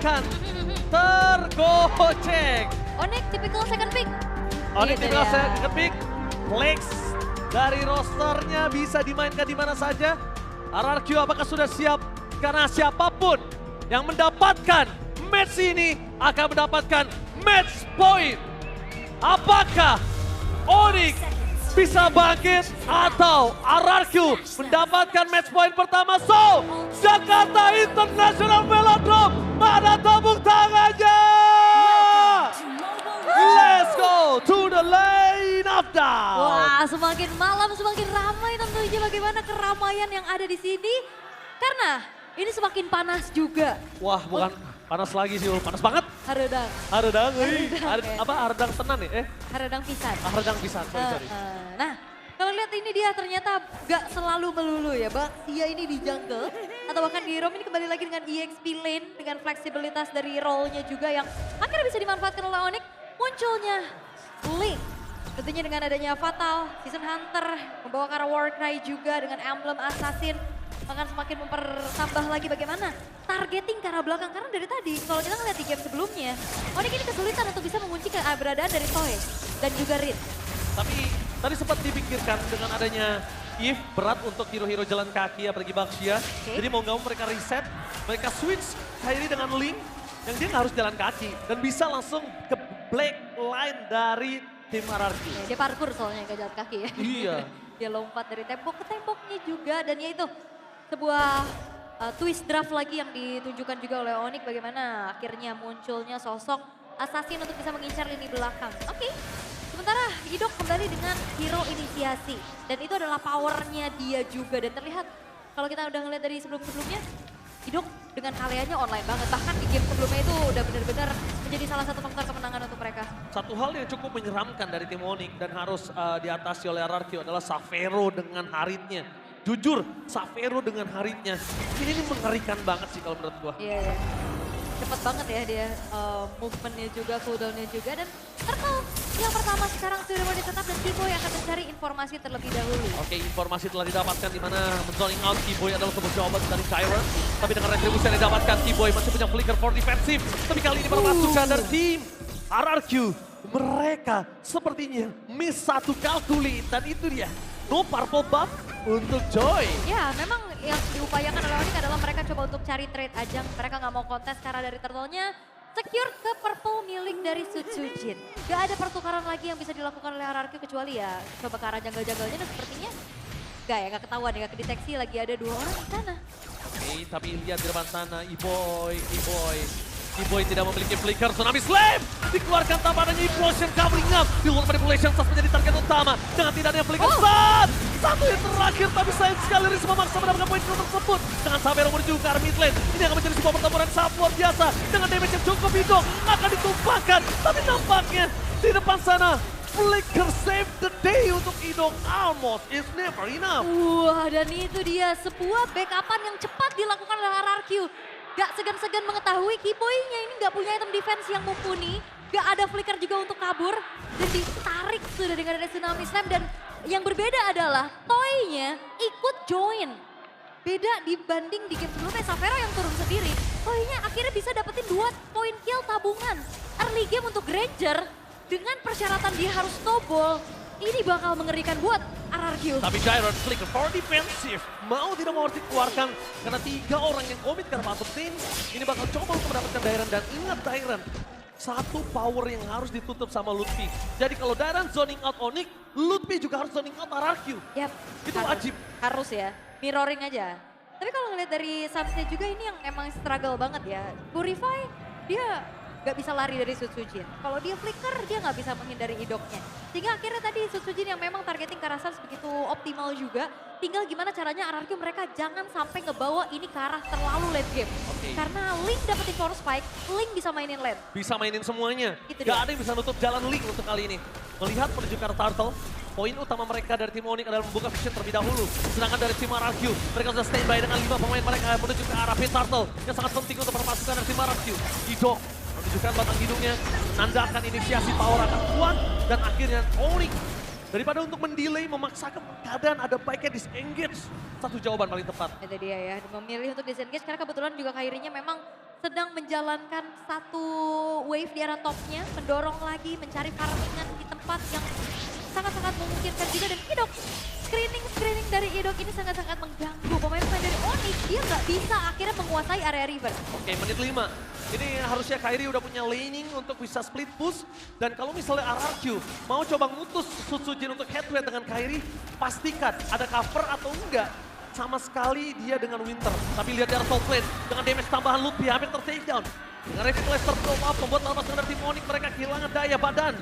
akan tergocek. Onyx typical second pick. Onyx Gitu tinggal ya. second pick. Flex dari rosternya bisa dimainkan di mana saja. RRQ apakah sudah siap? Karena siapapun yang mendapatkan match ini akan mendapatkan match point. Apakah Onyx bisa bangkit atau RRQ mendapatkan match point pertama? So, Jakarta International Velodrome, mana tepuk tangannya? Let's go to the lane of down. Wah, semakin malam semakin ramai tentunya bagaimana keramaian yang ada di sini. Karena ini semakin panas juga. Wah, bukan panas lagi sih, panas banget. Haredang. Haredang, Haredang, ya. apa haredang tenan ya? Haredang pisan. Haredang pisan, sorry. Nah, kalau lihat ini dia ternyata gak selalu melulu ya, Bang. Dia ini di jungle atau bahkan di roam ini kembali lagi dengan EXP lane dengan fleksibilitas dari role-nya juga yang akhirnya bisa dimanfaatkan oleh Onyx. Munculnya Link. Tentunya dengan adanya Fatal, Season Hunter, membawa ke arah Warcry juga dengan emblem Assassin. Akan semakin mempertambah lagi bagaimana targeting ke arah belakang. Karena dari tadi kalau kita ngeliat di game sebelumnya, Onyx ini kesulitan untuk bisa mengunci keberadaan dari Toy dan juga Rin. Tapi tadi sempat dipikirkan dengan adanya Eve berat untuk hero-hero jalan kaki apalagi Baxia. Jadi mau nggak mau mereka reset, mereka switch Kairi dengan Link yang dia nggak harus jalan kaki dan bisa langsung ke black line dari tim RRQ. Ya, dia parkour soalnya gak jalan kaki ya. Iya. Dia lompat dari tembok ke temboknya juga dan ya itu sebuah twist draft lagi yang ditunjukkan juga oleh Onyx bagaimana akhirnya munculnya sosok assassin untuk bisa mengincar lini belakang. Oke. Sementara Idok kembali dengan hero inisiasi dan itu adalah powernya dia juga dan terlihat kalau kita udah ngeliat dari sebelum-sebelumnya Idok dengan kaliannya online banget. Bahkan di game sebelumnya itu udah benar-benar menjadi salah satu faktor kemenangan untuk mereka. Satu hal yang cukup menyeramkan dari tim Onyx dan harus diatasi oleh RRQ adalah Savero dengan Haritnya. Jujur, Savero dengan Haritnya ini mengerikan banget sih kalau menurut gua. Iya, iya. Cepet banget ya dia movementnya juga, cooldownnya juga dan Turtle yang pertama sekarang sudah mau ditetap dan T-Boy akan mencari informasi terlebih dahulu. Oke, informasi telah didapatkan di mana zoning out T-Boy adalah sebuah jawaban dari Chiron. Tapi dengan retribusi yang didapatkan T-Boy masih punya flicker for defensive. Tapi kali ini bermasukkan dari tim RRQ. Mereka sepertinya miss satu kalkuli dan itu dia. No purple buff untuk Joy. Ya, memang yang diupayakan oleh Onyx adalah mereka coba untuk cari trade ajang. Mereka nggak mau kontes karena dari Turtle-nya secure ke purple milik dari Sutsujin. Gak ada pertukaran lagi yang bisa dilakukan oleh RRQ kecuali ya coba ke arah jungle-junglenya dan sepertinya gak ya, gak ketahuan ya, gak kedeteksi lagi ada 2 orang di sana. Oke, tapi lihat di depan sana, E-Boy. E-Boy tidak memiliki flicker, Tsunami Slam dikeluarkan tanpa adanya implosion covering up. Di luar manipulation Sas menjadi target utama dengan tidak adanya flicker. Satu yang terakhir tapi sayang sekali Riz memaksa mendapatkan poin tersebut. Dengan Savero menuju ke arah mid lane. Ini akan menjadi sebuah pertempuran yang sangat luar biasa. Dengan damage yang cukup Idok akan ditumpahkan. Tapi nampaknya di depan sana flicker save the day untuk Idok. Almost is never enough. Wah, dan itu dia sebuah backupan yang cepat dilakukan oleh RRQ. Gak segan-segan mengetahui Kiboy-nya ini gak punya item defense yang mumpuni. Gak ada flicker juga untuk kabur. Dan ditarik sudah dengan ada Tsunami Slam. Dan yang berbeda adalah Toy-nya ikut join. Beda dibanding di game sebelumnya Savero yang turun sendiri. Toy-nya akhirnya bisa dapetin 2 poin kill tabungan. Early game untuk Granger dengan persyaratan dia harus snowball. Ini bakal mengerikan buat RRQ. Tapi Chiron flicker for defensive. Mau tidak mau harus dikeluarkan. Karena 3 orang yang komit karena masuk tim. Ini bakal coba untuk mendapatkan Dairon. Dan ingat Dairon, satu power yang harus ditutup sama Lutfi. Jadi kalau Dairon zoning out Onyx, Lutfi juga harus zoning out RRQ. Yap, Itu wajib. Harus ya, mirroring aja. Tapi kalau ngeliat dari Sunsnya juga ini yang emang struggle banget ya. Purify, dia gak bisa lari dari Sutsujin. Kalau dia flicker, dia gak bisa menghindari idoknya. Sehingga akhirnya tadi Sutsujin yang memang targeting ke arah Suns begitu optimal juga. Tinggal gimana caranya RRQ mereka jangan sampai ngebawa ini ke arah terlalu late game. Karena Link dapetin power spike, Link bisa mainin lane. Bisa mainin semuanya. Itu Gak dia. ada yang bisa nutup jalan Link untuk kali ini. Melihat menuju ke arah Turtle, poin utama mereka dari tim Onyx adalah membuka vision terlebih dahulu. Sedangkan dari tim RRQ, mereka sudah standby dengan 5 pemain mereka menuju ke arah pit Turtle. Yang sangat penting untuk permasukan dari tim RRQ. Idok menunjukkan batang hidungnya, menandakan inisiasi power akan kuat. Dan akhirnya Onyx, daripada untuk mendelay, memaksakan keadaan ada baiknya disengage. Satu jawaban paling tepat. Itu dia ya, memilih untuk disengage karena kebetulan juga Kairinya memang sedang menjalankan satu wave di arah topnya, mendorong lagi, mencari farmingan di tempat yang sangat-sangat memungkinkan juga. Dan Idok, screening dari Idok ini sangat-sangat mengganggu. Pemain-pemain dari Onyx, dia nggak bisa akhirnya menguasai area river. Oke, menit 5. Ini harusnya Kairi udah punya laning untuk bisa split push. Dan kalau misalnya RRQ mau coba ngutus Sutsujin untuk head to head dengan Kairi, pastikan ada cover atau enggak. Sama sekali dia dengan Winter. Tapi lihat di arah top lane, dengan damage tambahan Lutfi hampir ter-takedown. Dengan Rapid Blaster blow up, membuat lawan pasukan dari tim Onyx mereka kehilangan daya badan.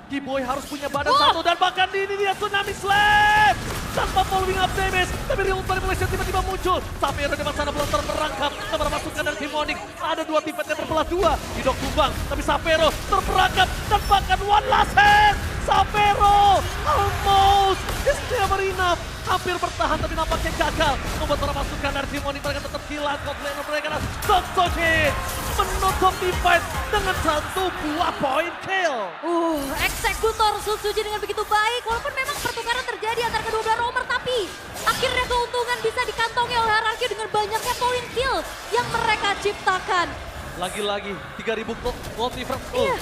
Keyboy harus punya badan satu dan bahkan ini dia Tsunami Slam! Tanpa following up damage, tapi Real Manipulation tiba-tiba muncul. Sapphire di depan sana belum terperangkap kepada pasukan dari tim Onyx. Ada dua tipe yang terbelah dua. Idok tumbang, tapi Sapphire terperangkap dan bahkan one last hit! Sapphire almost is never enough. Hampir bertahan tapi nampaknya gagal. Membuat para pasukan dari tim Onyx mereka tetap hilang. Godlaner mereka adalah Sutsujin menutup team fight dengan satu buah point kill. Eksekutor Sutsujin dengan begitu baik. Walaupun memang pertukaran terjadi antara kedua belah romer, tapi akhirnya keuntungan bisa dikantongi oleh RRQ dengan banyaknya point kill yang mereka ciptakan. Lagi-lagi 3000 gold difference. Iya,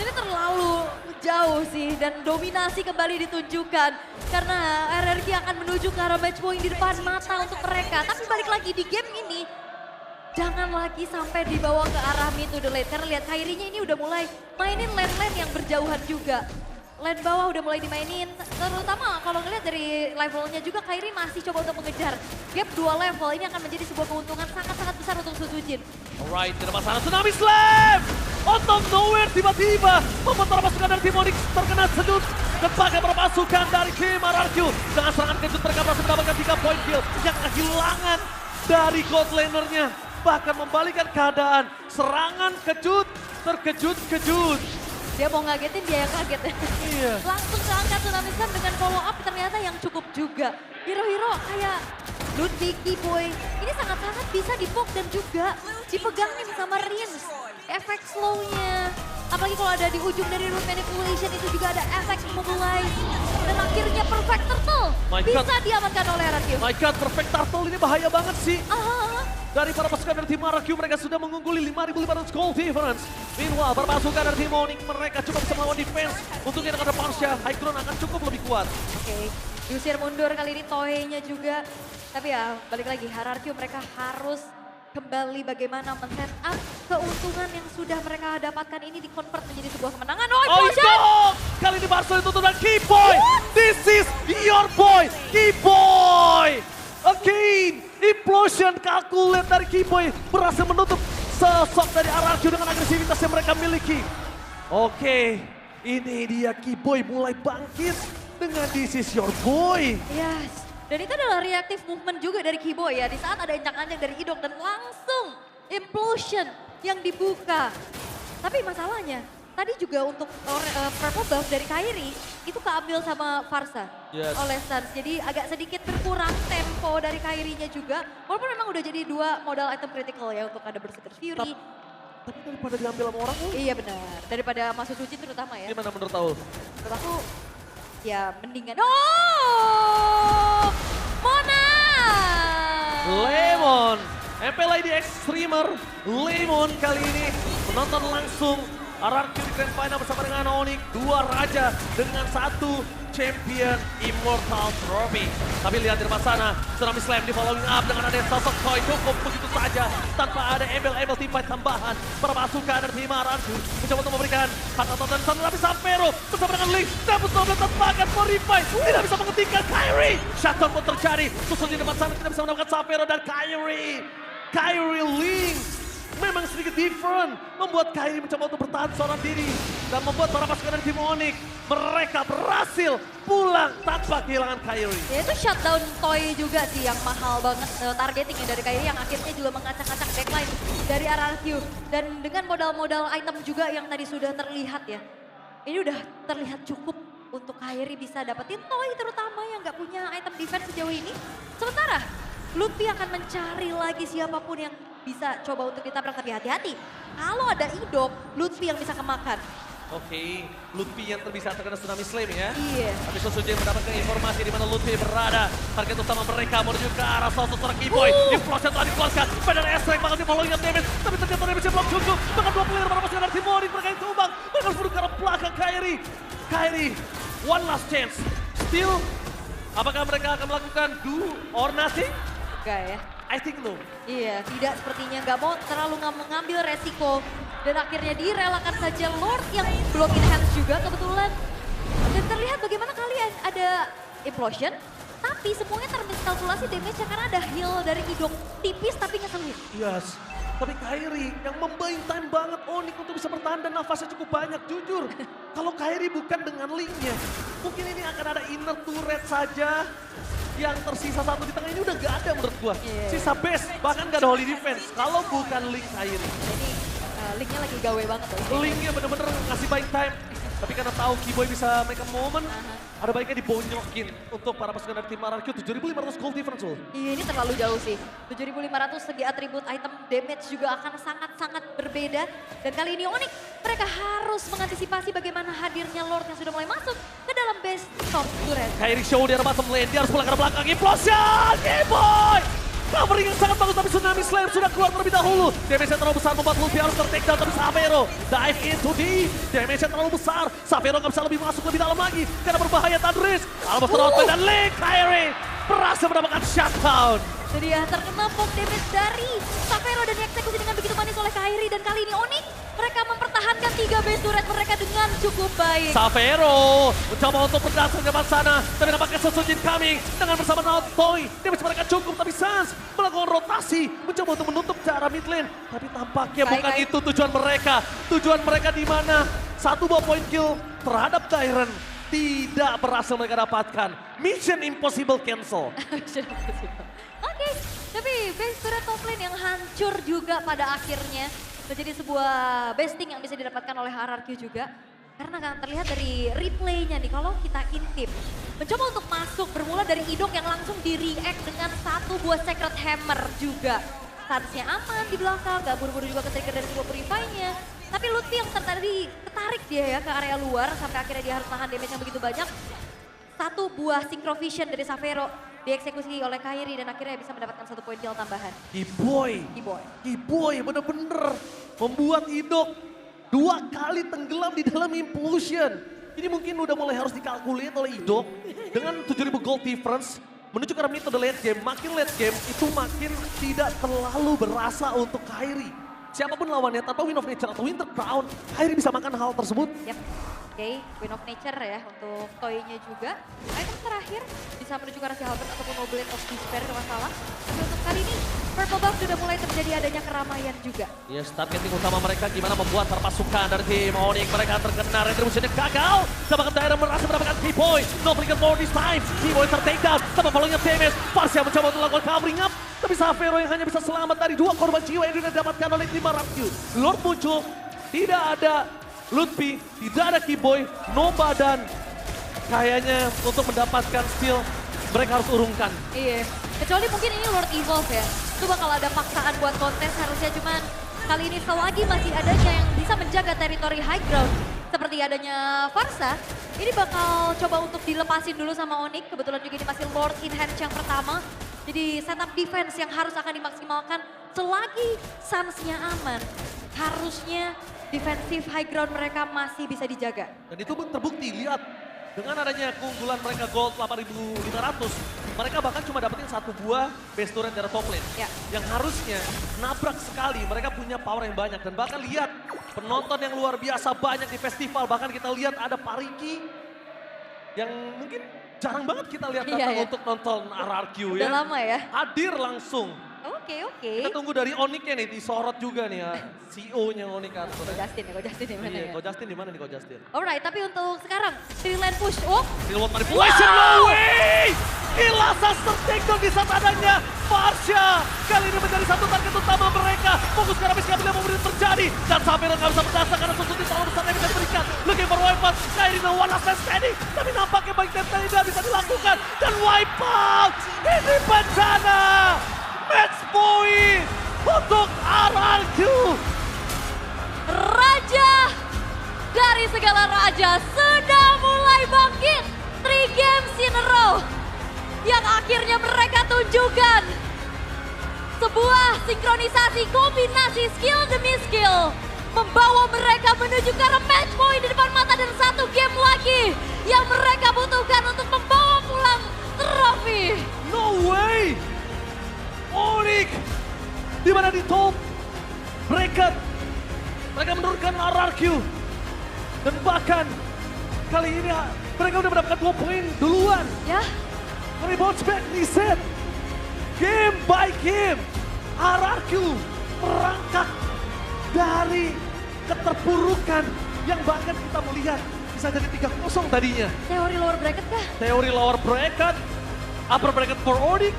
ini terlalu jauh sih dan dominasi kembali ditunjukkan. Karena RRQ akan menuju ke arah match point di depan mata untuk mereka. Tapi balik lagi di game ini, jangan lagi sampai dibawa ke arah mid to the late. Karena lihat Kairinya ini udah mulai mainin lane-lane yang berjauhan juga. Lane bawah udah mulai dimainin, terutama kalau ngelihat dari levelnya juga Kairi masih coba untuk mengejar. Gap 2 level ini akan menjadi sebuah keuntungan sangat-sangat besar untuk Sutsujin. Alright, di depan sana Tsunami Slam! Out of nowhere tiba-tiba membuat para pasukan dari tim Onyx terkena sedut. Dan pakai para pasukan dari tim RRQ. Dengan serangan kejut mereka berhasil mendapatkan 3 point kill yang kehilangan dari Godlanernya. Bahkan membalikan keadaan, serangan kejut, terkejut-kejut. Dia mau ngagetin, dia yang kaget. Iya. Langsung keangkat Tsunami Slam dengan follow up ternyata yang cukup juga. Hero-hero kayak Ludwig, Keyboy, ini sangat-sangat bisa dipok dan juga dipegangin sama Rins. Efek slow-nya, apalagi kalau ada di ujung dari root manipulation itu juga ada efek immobilize. Dan akhirnya perfect turtle bisa diamankan oleh RRQ. My God, perfect turtle ini bahaya banget sih. Ah, Dari para pasukan dari tim RRQ mereka sudah mengungguli 5.500 gold difference. Meanwhile, para pasukan dari tim Onyx mereka cuma bisa melawan defense. Untuk yang ada Parsha, High Ground akan cukup lebih kuat. Oke, diusir mundur kali ini Tohei-nya juga. Tapi ya balik lagi, RRQ mereka harus kembali bagaimana men-set up keuntungan yang sudah mereka dapatkan ini di-convert menjadi sebuah kemenangan. Oh, Implosion! Kali ini Barca ditutup dan Keyboy! This is your boy, Keyboy! Again, Implosion kalkulat dari Keyboy berhasil menutup sosok dari RRQ dengan agresivitas yang mereka miliki. Oke, ini dia Keyboy mulai bangkit dengan This is your boy. Yes. Dan itu adalah reactive movement juga dari Keyboy ya. Di saat ada injak-anjak dari Idok dan langsung Implosion yang dibuka. Tapi masalahnya, tadi juga untuk purple buff dari Kairi itu keambil sama Farsa oleh Stans. Jadi agak sedikit berkurang tempo dari Kairinya juga. Walaupun memang udah jadi 2 modal item critical ya untuk ada Berserker Fury. Tapi daripada diambil sama orang, Iya benar, daripada masuk suci terutama ya. gimana menurut Taul? Menurut aku ya mendingan. Oh! Mona! Lemon, MPLID Extremer, Lemon kali ini menonton langsung RRQ di Grand Final bersama dengan Onyx, 2 raja dengan 1 champion Immortal Trophy. Tapi lihat di depan sana, Tsunami Slam di following up dengan ada sosok Toy cukup begitu saja tanpa ada embel-embel team fight tambahan. Para pasukan dari tim RRQ mencoba untuk memberikan hak atas dan sana, tapi Sapphire bersama dengan Link dapat double tebakan Morify tidak bisa menghentikan Kairi. Shutdown pun terjadi, susul di depan sana tidak bisa mendapatkan Sapphire dan Kairi. Kairi Link memang sedikit different, membuat Kairi mencoba untuk bertahan seorang diri dan membuat para pasukan dari tim Onyx mereka berhasil pulang tanpa kehilangan Kairi. Ya itu shutdown Toy juga sih yang mahal banget targetingnya dari Kairi yang akhirnya juga mengacak-acak backline dari RRQ. Dan dengan modal-modal item juga yang tadi sudah terlihat ya, ini udah terlihat cukup untuk Kairi bisa dapetin Toy terutama yang nggak punya item defense sejauh ini. Sementara Lutfi akan mencari lagi siapapun yang bisa coba untuk ditabrak, tapi hati-hati. Kalau ada Idok, Lutfi yang bisa kemakan. Oke, Lutfi yang bisa terkena tsunami slam ya. Iya. Tapi Sosujin mendapatkan informasi di mana Lutfi berada. Target utama mereka menuju ke arah salah satu seorang Keyboy. Implosion telah dikeluarkan. Badan S-Rank bakal di-following damage. Tapi ternyata damage belum cukup. Bahkan 2 player para pasukan dari Timorik mereka yang tumbang. Mereka harus menuju ke arah belakang Kairi. Kairi, one last chance. Still, apakah mereka akan melakukan do or nothing? Enggak ya. I think no. Iya, tidak sepertinya nggak mau terlalu mengambil resiko. Dan akhirnya direlakan saja Lord yang belum enhance juga kebetulan. Dan terlihat bagaimana kalian ada implosion. Tapi semuanya termiskalkulasi damage-nya karena ada heal dari Idok. Tipis tapi ngeselin. Yes. Tapi Kairi yang membayang time banget Onyx untuk bisa bertahan dan nafasnya cukup banyak. Jujur, kalau Kairi bukan dengan Link-nya, mungkin ini akan ada inner turret saja. Yang tersisa satu di tengah ini udah gak ada menurut gua. Sisa base, bahkan gak ada holy defense. Kalau bukan Link Kairi. Jadi Link-nya lagi gawe banget loh. Link-nya bener-bener ngasih baik time. Tapi karena tahu Keyboy bisa make a moment, ada baiknya dibonyokin untuk para pasukan dari tim RRQ 7.500 gold difference loh. Iya, ini terlalu jauh sih. 7.500 segi atribut item damage juga akan sangat-sangat berbeda. Dan kali ini Onyx mereka harus mengantisipasi bagaimana hadirnya Lord yang sudah mulai masuk ke dalam base top turret. Kairi show di arah bottom lane, dia harus pulang ke arah belakang. Implosion! Keyboy! Covering yang sangat bagus tapi Tsunami Slam sudah keluar terlebih dahulu. Damage-nya terlalu besar membuat Lutfi harus ter-take down tapi Savero dive into deep. Damage-nya terlalu besar. Savero nggak bisa lebih masuk lebih dalam lagi karena berbahaya Tadris. Almost terlalu dan Link Kairi berhasil mendapatkan shutdown. Jadi ya terkena poke damage dari Savero dan dieksekusi dengan begitu manis oleh Kairi. Dan kali ini Onyx mereka mempertahankan 3 base turret mereka dengan cukup baik. Savero mencoba untuk berdasar ke sana. Tapi nampaknya Sosujin coming dengan bersama Naotoy. Damage mereka cukup tapi Sans melakukan rotasi. Mencoba untuk menutup cara mid lane. Tapi tampaknya bukan itu tujuan mereka. Tujuan mereka di mana? 1 buah point kill terhadap Tyron. Tidak berhasil mereka dapatkan. Mission impossible cancel. Oke, tapi base turret top lane yang hancur juga pada akhirnya. Menjadi sebuah besting yang bisa didapatkan oleh RRQ juga. Karena kan terlihat dari replaynya nih, kalau kita intip. Mencoba untuk masuk, bermula dari Idok yang langsung di-react dengan 1 buah Sacred Hammer juga. Stansnya aman di belakang, gak buru-buru juga ke-trigger dari sebuah Purify-nya. Tapi Lutfi yang ketarik dia ya ke area luar, sampai akhirnya dia harus tahan damage yang begitu banyak. 1 buah Synchrovision dari Savero dieksekusi oleh Kairi dan akhirnya bisa mendapatkan 1 poin kill tambahan. Keyboy bener-bener membuat Idok 2 kali tenggelam di dalam implosion. Ini mungkin udah mulai harus dikalkulit oleh Idok dengan 7.000 gold difference menuju ke arah mid to the late game. Makin late game itu makin tidak terlalu berasa untuk Kairi. Siapapun lawannya tanpa Win of Nature atau Winter Crown, Kairi bisa makan hal tersebut. Yap. Oke, Win of Nature ya untuk Toy-nya juga. Item terakhir bisa menuju ke arah si Halberd ataupun Noble of Despair kalau nggak salah. Tapi untuk kali ini Purple Buff sudah mulai terjadi adanya keramaian juga. Yes, targeting utama mereka gimana membuat pasukan dari tim Onyx. Mereka terkena retributionnya gagal. Bahkan Tyron berhasil mendapatkan Keyboy. No flicker for this time. Keyboy ter-take down. Tanpa follownya damage. Farsia mencoba untuk melakukan covering up. Tapi Savero yang hanya bisa selamat dari 2 korban jiwa yang didapatkan oleh tim RRQ. Lord muncul. Tidak ada Lutfi, tidak ada Keyboy, Nova dan kayaknya untuk mendapatkan steal mereka harus urungkan. Iya, kecuali mungkin ini Lord Evolve ya. Itu bakal ada paksaan buat kontes harusnya, cuman kali ini selagi masih adanya yang bisa menjaga teritori high ground seperti adanya Farsa, ini bakal coba untuk dilepasin dulu sama Onyx. Kebetulan juga ini masih Lord Enhance yang pertama. Jadi setup defense yang harus akan dimaksimalkan selagi Sans-nya aman. Harusnya defensive high ground mereka masih bisa dijaga. Dan itu pun terbukti, lihat. Dengan adanya keunggulan mereka gold 8.500, mereka bahkan cuma dapetin 1 buah base turret dari top lane. Ya. Yang harusnya nabrak sekali, mereka punya power yang banyak. Dan bahkan lihat, penonton yang luar biasa banyak di festival. Bahkan kita lihat ada Pariki yang mungkin jarang banget kita lihat datang untuk nonton RRQ ya. Udah lama ya. Hadir langsung. Oke. Kita tunggu dari Onyx-nya nih, disorot juga nih ya. CEO-nya Onyx kan. Ko Justin di mana ya? Ko Justin di mana nih Ko Justin? Alright, tapi untuk sekarang, Three Lane Push. Oh, Real World Manipulation, no way! Ilassas ter-takedown di saat adanya Farsha. Kali ini menjadi 1 target utama mereka. Fokus ke arah base yang mau terjadi. Dan Savero nggak bisa berdasar karena Sosujin terlalu besar yang bisa diberikan. Looking for wipeout, Kairi dan one last man standing. Tapi nampaknya baik tadi tidak bisa dilakukan. Dan wipeout, ini bencana. Match point untuk RRQ. Raja dari segala Raja sudah mulai bangkit. 3 games in a row. Yang akhirnya mereka tunjukkan. Sebuah sinkronisasi kombinasi skill demi skill. Membawa mereka menuju ke arah match point di depan mata dan 1 game lagi. Yang mereka butuhkan untuk membawa pulang trofi. No way! Onyx di mana di top bracket mereka menurunkan RRQ dan bahkan kali ini mereka udah mendapatkan 2 poin duluan. Ya, Kami bounce back di set game by game. RRQ merangkak dari keterpurukan yang bahkan kita melihat bisa jadi 3-0 tadinya. teori lower bracket kah? Teori lower bracket, upper bracket for Onyx.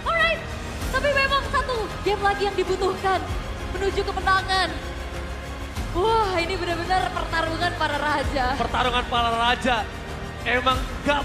Alright, tapi memang 1 game lagi yang dibutuhkan menuju kemenangan. Wah, ini benar-benar pertarungan para raja. Pertarungan para raja emang gak